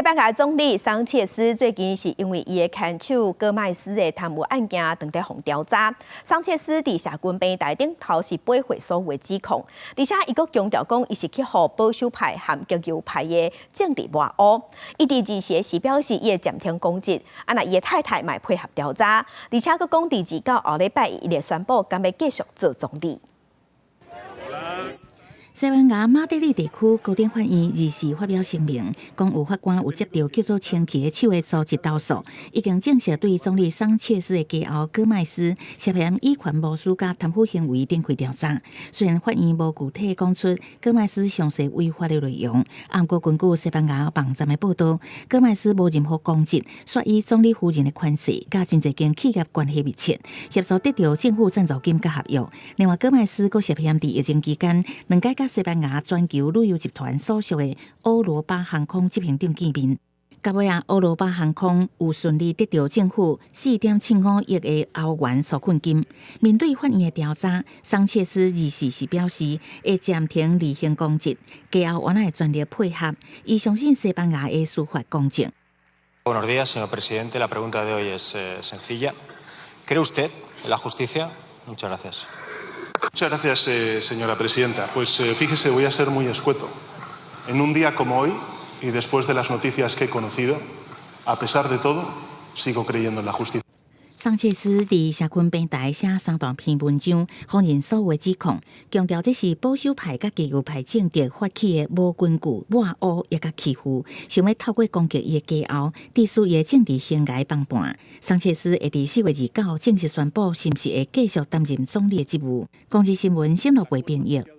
西班牙总理桑切斯最近是因为伊的看守戈麦斯的贪污案件正在互调查。桑切斯伫社群平台顶头是驳回所有指控，而且伊阁强调讲伊是去互保守派和极右派的政治抹黑。伊伫日时是表示伊会暂停公职，那伊的太太嘛配合调查，而且阁讲伫29后礼拜伊会宣布敢要继续做总理。 西班牙马德里地区高等法院日时发表声明，讲有法官有接到叫做清崎的手的组织投诉，已经正式对总理桑切斯的家后戈麦斯涉嫌以权无私甲贪腐行为展开调查。虽然法院无具体讲出戈麦斯详细违法的内容，不过根据西班牙网站的报道，戈麦斯无任何公职，却以总理夫人的权势，甲真侪间企业关系密切，协助得到政府赞助金甲合约。另外，戈麦斯佫涉嫌伫疫情期间两届甲西班牙全球旅游集团所属的欧罗巴航空执行长见面。到尾欧罗巴航空有顺利得到政府4.75亿的欧元纾困金。面对法院的调查，桑切斯日时是表示会暂停履行公职，家后原来全力配合，伊相信西班牙的司法公正。Buenos días, señor presidente. La pregunta de hoy es sencilla. ¿Cree usted en la justicia? Muchas gracias. Muchas gracias, señora presidenta. Pues fíjese, voy a ser muy escueto. En un día como hoy, y después de las noticias que he conocido, a pesar de todo, sigo creyendo en la justicia. 桑切斯伫社群平台写3段篇文章，否认所有指控，强调这是保守派甲极右派政敌发起的无根据、抹黑也甲欺负，想要透过攻击伊的家后，致使伊的政治生涯崩盘。桑切斯会伫4月29正式宣布，是毋是会继续担任总理的职务。公司新闻深入为编译。